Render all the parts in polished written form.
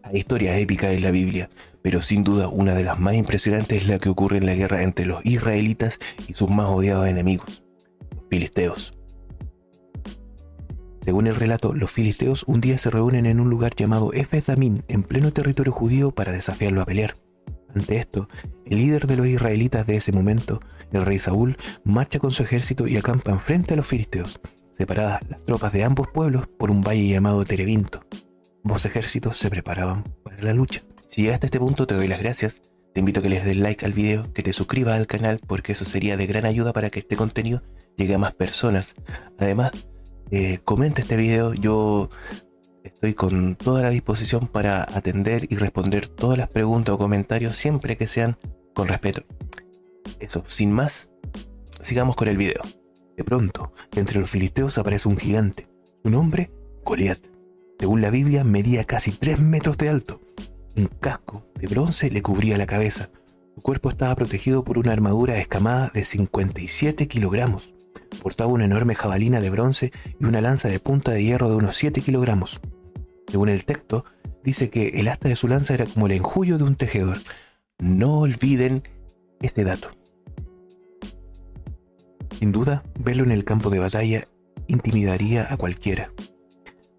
Hay historias épicas en la Biblia, pero sin duda una de las más impresionantes es la que ocurre en la guerra entre los israelitas y sus más odiados enemigos, los filisteos. Según el relato, los filisteos un día se reúnen en un lugar llamado Efes Damín, en pleno territorio judío, para desafiarlo a pelear. Ante esto, el líder de los israelitas de ese momento, el rey Saúl, marcha con su ejército y acampa enfrente a los filisteos, separadas las tropas de ambos pueblos por un valle llamado Terebinto. Ambos ejércitos se preparaban para la lucha. Si llegaste a este punto, te doy las gracias. Te invito a que les des like al video, que te suscribas al canal, porque eso sería de gran ayuda para que este contenido llegue a más personas. Además, comenta este video. Yo estoy con toda la disposición para atender y responder todas las preguntas o comentarios, siempre que sean con respeto. Eso, sin más, sigamos con el video. De pronto, entre los filisteos aparece un gigante. Su nombre, Goliat. Según la Biblia, medía casi 3 metros de alto. Un casco de bronce le cubría la cabeza. Su cuerpo estaba protegido por una armadura escamada de 57 kilogramos. Portaba una enorme jabalina de bronce y una lanza de punta de hierro de unos 7 kilogramos. Según el texto, dice que el asta de su lanza era como el enjullo de un tejedor. No olviden ese dato. Sin duda, verlo en el campo de batalla intimidaría a cualquiera.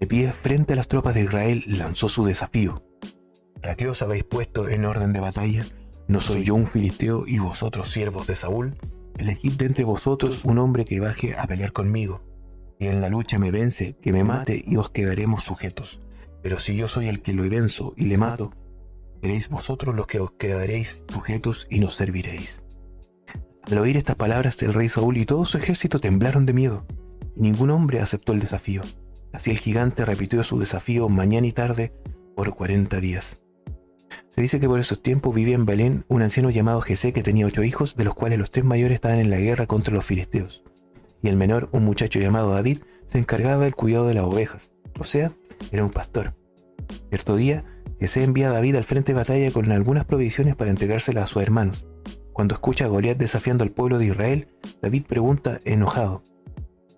De pie frente a las tropas de Israel, lanzó su desafío. ¿Para qué os habéis puesto en orden de batalla? ¿No soy yo un filisteo y vosotros siervos de Saúl? Elegid de entre vosotros un hombre que baje a pelear conmigo. Si en la lucha me vence, que me mate y os quedaremos sujetos. Pero si yo soy el que lo venzo y le mato, seréis vosotros los que os quedaréis sujetos y nos serviréis. Al oír estas palabras, el rey Saúl y todo su ejército temblaron de miedo, y ningún hombre aceptó el desafío. Así el gigante repitió su desafío mañana y tarde por 40 días. Se dice que por esos tiempos vivía en Belén un anciano llamado Jesé que tenía 8 hijos, de los cuales los 3 mayores estaban en la guerra contra los filisteos. Y el menor, un muchacho llamado David, se encargaba del cuidado de las ovejas, o sea, era un pastor. Cierto día, Jesé envía a David al frente de batalla con algunas provisiones para entregárselas a sus hermanos. Cuando escucha a Goliat desafiando al pueblo de Israel, David pregunta enojado: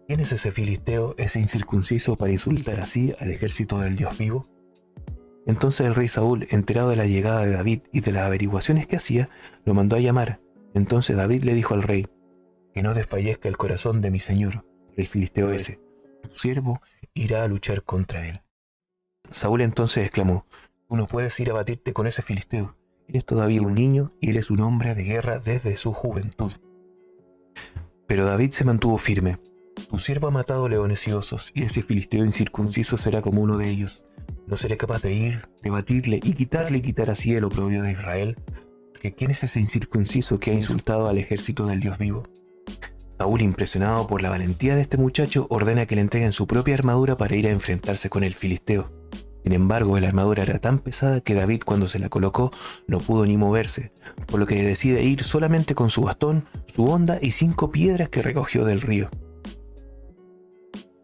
¿quién es ese filisteo, ese incircunciso, para insultar así al ejército del Dios vivo? Entonces el rey Saúl, enterado de la llegada de David y de las averiguaciones que hacía, lo mandó a llamar. Entonces David le dijo al rey: que no desfallezca el corazón de mi señor por el filisteo ese. Tu siervo irá a luchar contra él. Saúl entonces exclamó: tú no puedes ir a batirte con ese filisteo. Eres todavía un niño y él es un hombre de guerra desde su juventud. Pero David se mantuvo firme. Tu siervo ha matado leones y osos, y ese filisteo incircunciso será como uno de ellos. No seré capaz de ir, de batirle y quitar así el oprobio de Israel. Porque ¿quién es ese incircunciso que ha insultado al ejército del Dios vivo? Saúl, impresionado por la valentía de este muchacho, ordena que le entreguen su propia armadura para ir a enfrentarse con el filisteo. Sin embargo, la armadura era tan pesada que David, cuando se la colocó, no pudo ni moverse, por lo que decide ir solamente con su bastón, su honda y 5 piedras que recogió del río.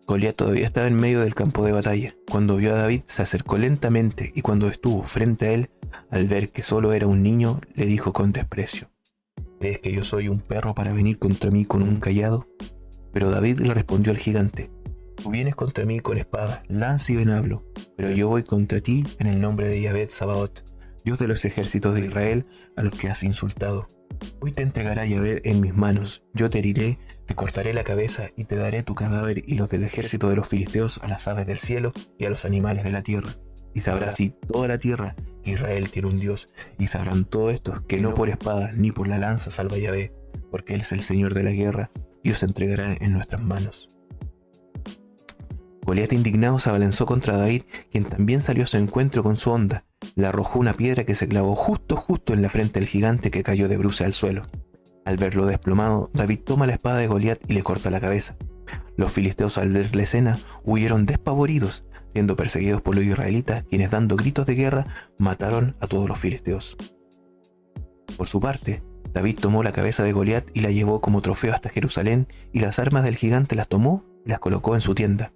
Goliat todavía estaba en medio del campo de batalla. Cuando vio a David, se acercó lentamente y cuando estuvo frente a él, al ver que solo era un niño, le dijo con desprecio: ¿crees que yo soy un perro para venir contra mí con un cayado? Pero David le respondió al gigante: tú vienes contra mí con espada, lanza y venablo, pero yo voy contra ti en el nombre de Yahvé Sabaoth, Dios de los ejércitos de Israel, a los que has insultado. Hoy te entregará Yahvé en mis manos, yo te heriré, te cortaré la cabeza y te daré tu cadáver y los del ejército de los filisteos a las aves del cielo y a los animales de la tierra. Y sabrá así toda la tierra que Israel tiene un Dios, y sabrán todos estos que no por espada ni por la lanza salva Yahvé, porque Él es el Señor de la guerra y os entregará en nuestras manos. Goliat, indignado, se abalanzó contra David, quien también salió a su encuentro con su honda. Le arrojó una piedra que se clavó justo en la frente del gigante, que cayó de bruces al suelo. Al verlo desplomado, David toma la espada de Goliat y le corta la cabeza. Los filisteos, al ver la escena, huyeron despavoridos, siendo perseguidos por los israelitas, quienes, dando gritos de guerra, mataron a todos los filisteos. Por su parte, David tomó la cabeza de Goliat y la llevó como trofeo hasta Jerusalén, y las armas del gigante las tomó y las colocó en su tienda.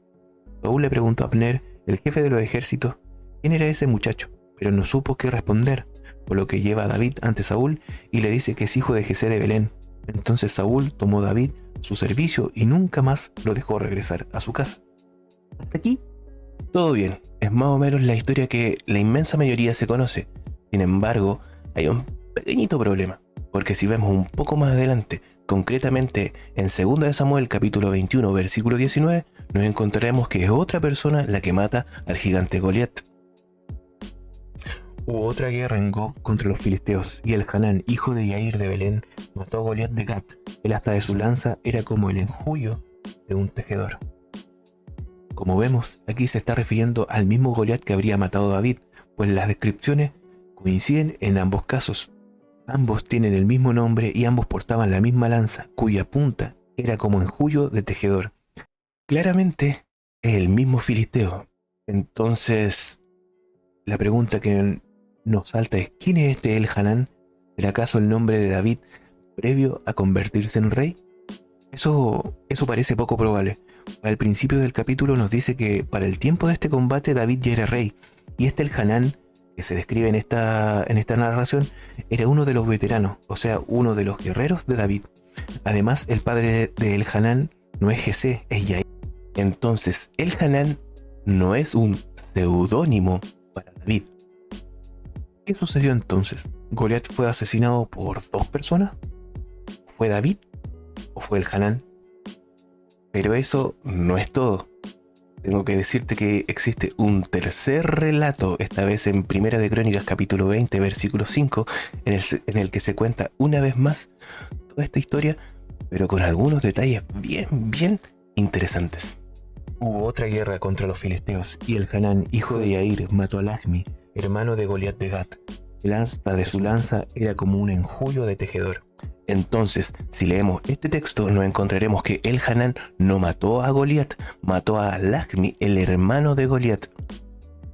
Saúl le preguntó a Abner, el jefe de los ejércitos, quién era ese muchacho, pero no supo qué responder, por lo que lleva a David ante Saúl y le dice que es hijo de Jesé de Belén. Entonces Saúl tomó a David a su servicio y nunca más lo dejó regresar a su casa. Hasta aquí Todo bien, es más o menos la historia que la inmensa mayoría se conoce. Sin embargo, hay un pequeñito problema, porque si vemos un poco más adelante, concretamente en 2 de Samuel capítulo 21 versículo 19, nos encontraremos que es otra persona la que mata al gigante Goliat. Hubo otra guerra en Gob contra los filisteos, y el Hanán, hijo de Yair de Belén, mató a Goliat de Gat. El asta de su lanza era como el enjullo de un tejedor. Como vemos, aquí se está refiriendo al mismo Goliat que habría matado a David, pues las descripciones coinciden en ambos casos. Ambos tienen el mismo nombre y ambos portaban la misma lanza, cuya punta era como enjullo de tejedor. Claramente es el mismo filisteo. Entonces, la pregunta que nos salta es: ¿quién es este El Hanán? ¿Será acaso el nombre de David previo a convertirse en rey? Eso parece poco probable. Al principio del capítulo nos dice que para el tiempo de este combate David ya era rey, y este El Hanán, que se describe en esta narración, era uno de los veteranos, o sea, uno de los guerreros de David. Además, el padre de El Hanán no es Jesé, es Yair. Entonces, El Hanán no es un seudónimo para David. ¿Qué sucedió entonces? ¿Goliat fue asesinado por 2 personas? ¿Fue David o fue el Hanán? Pero eso no es todo. Tengo que decirte que existe un tercer relato, esta vez en Primera de Crónicas capítulo 20 versículo 5, en el que se cuenta una vez más toda esta historia, pero con algunos detalles bien interesantes. Hubo otra guerra contra los filisteos, y el Hanán, hijo de Yair, mató a Lahmi, hermano de Goliat de Gat. El asta de su lanza era como un enjullo de tejedor. Entonces, si leemos este texto, nos encontraremos que el Hanán no mató a Goliat, mató a Lahmi, el hermano de Goliat.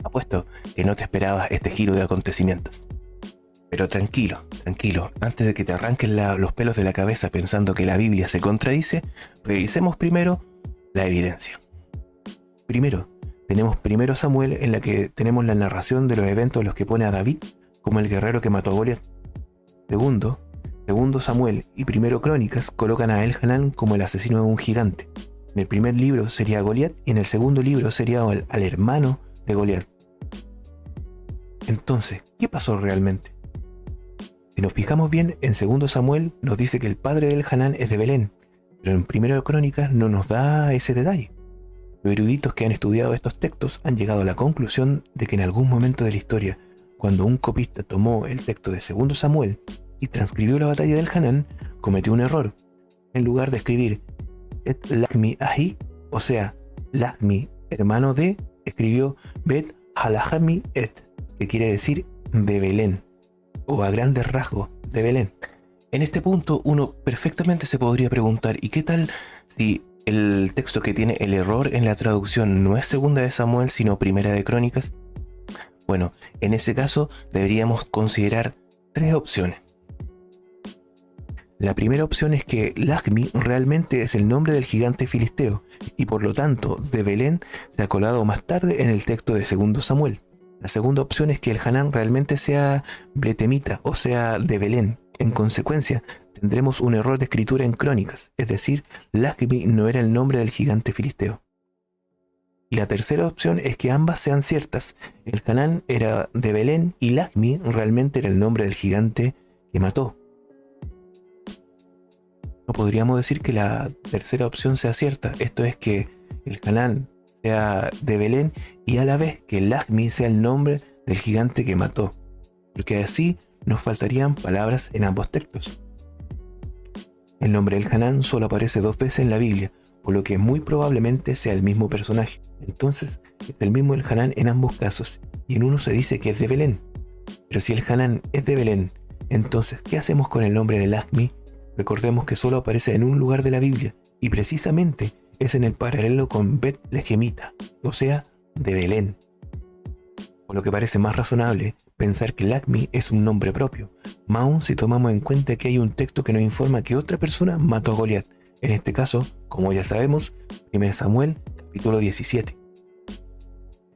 Apuesto que no te esperabas este giro de acontecimientos. Pero tranquilo, antes de que te arranquen los pelos de la cabeza pensando que la Biblia se contradice, revisemos primero la evidencia. Primero, tenemos 1 Samuel, en la que tenemos la narración de los eventos en los que pone a David como el guerrero que mató a Goliat. Segundo Samuel y 1 Crónicas colocan a El Hanán como el asesino de un gigante. En el primer libro sería Goliat y en el segundo libro sería al hermano de Goliat. Entonces, ¿qué pasó realmente? Si nos fijamos bien, en 2 Samuel nos dice que el padre del Hanán es de Belén, pero en 1 Crónicas no nos da ese detalle. Los eruditos que han estudiado estos textos han llegado a la conclusión de que en algún momento de la historia, cuando un copista tomó el texto de 2 Samuel y transcribió la batalla del Hanán, cometió un error. En lugar de escribir Et Lahmi Ahi, o sea, Lahmi, hermano de, escribió Bet Halahami Et, que quiere decir de Belén, o a grandes rasgos de Belén. En este punto uno perfectamente se podría preguntar: ¿y qué tal si el texto que tiene el error en la traducción no es 2 de Samuel sino 1 de Crónicas? Bueno, en ese caso deberíamos considerar 3 opciones. La primera opción es que Lahmi realmente es el nombre del gigante filisteo, y por lo tanto de Belén se ha colado más tarde en el texto de 2 Samuel. La segunda opción es que el Hanán realmente sea bletemita, o sea, de Belén. En consecuencia, tendremos un error de escritura en Crónicas, es decir, Lahmi no era el nombre del gigante filisteo. Y la tercera opción es que ambas sean ciertas. El Hanán era de Belén y Lahmi realmente era el nombre del gigante que mató. No podríamos decir que la tercera opción sea cierta, esto es que el Hanán sea de Belén y a la vez que Lahmi sea el nombre del gigante que mató, porque así nos faltarían palabras en ambos textos. El nombre del Hanán solo aparece 2 veces en la Biblia, por lo que muy probablemente sea el mismo personaje. Entonces, es el mismo el Hanán en ambos casos, y en uno se dice que es de Belén. Pero si el Hanán es de Belén, entonces, ¿qué hacemos con el nombre de Lahmi? Recordemos que solo aparece en un lugar de la Biblia, y precisamente es en el paralelo con Bet Lehemita, o sea, de Belén. Por lo que parece más razonable pensar que Lahmi es un nombre propio, más aún si tomamos en cuenta que hay un texto que nos informa que otra persona mató a Goliat, en este caso, como ya sabemos, 1 Samuel capítulo 17.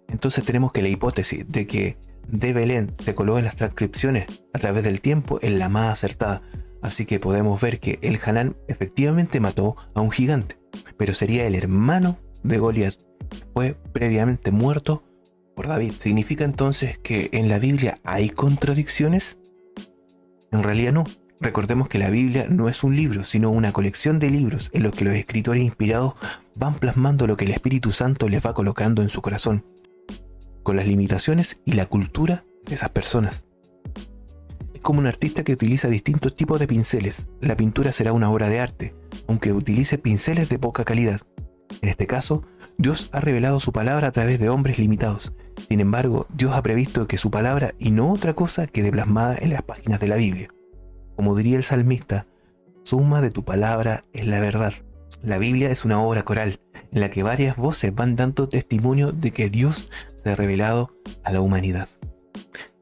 Entonces tenemos que la hipótesis de que de Belén se coló en las transcripciones a través del tiempo es la más acertada, así que podemos ver que el Hanán efectivamente mató a un gigante, pero sería el hermano de Goliat, fue previamente muerto por David. ¿Significa entonces que en la Biblia hay contradicciones? En realidad no. Recordemos que la Biblia no es un libro, sino una colección de libros en los que los escritores inspirados van plasmando lo que el Espíritu Santo les va colocando en su corazón, con las limitaciones y la cultura de esas personas. Es como un artista que utiliza distintos tipos de pinceles. La pintura será una obra de arte, aunque utilice pinceles de poca calidad. En este caso, Dios ha revelado su palabra a través de hombres limitados. Sin embargo, Dios ha previsto que su palabra y no otra cosa quede plasmada en las páginas de la Biblia. Como diría el salmista, suma de tu palabra es la verdad. La Biblia es una obra coral, en la que varias voces van dando testimonio de que Dios se ha revelado a la humanidad.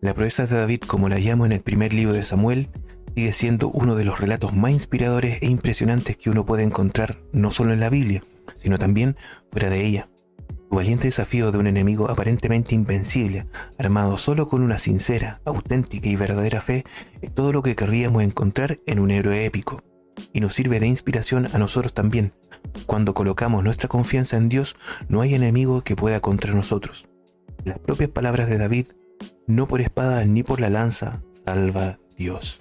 La proeza de David, como la llamo en el primer libro de Samuel, sigue siendo uno de los relatos más inspiradores e impresionantes que uno puede encontrar no solo en la Biblia, sino también fuera de ella. Tu valiente desafío de un enemigo aparentemente invencible, armado solo con una sincera, auténtica y verdadera fe, es todo lo que querríamos encontrar en un héroe épico. Y nos sirve de inspiración a nosotros también. Cuando colocamos nuestra confianza en Dios, no hay enemigo que pueda contra nosotros. Las propias palabras de David, no por espada ni por la lanza, salva Dios.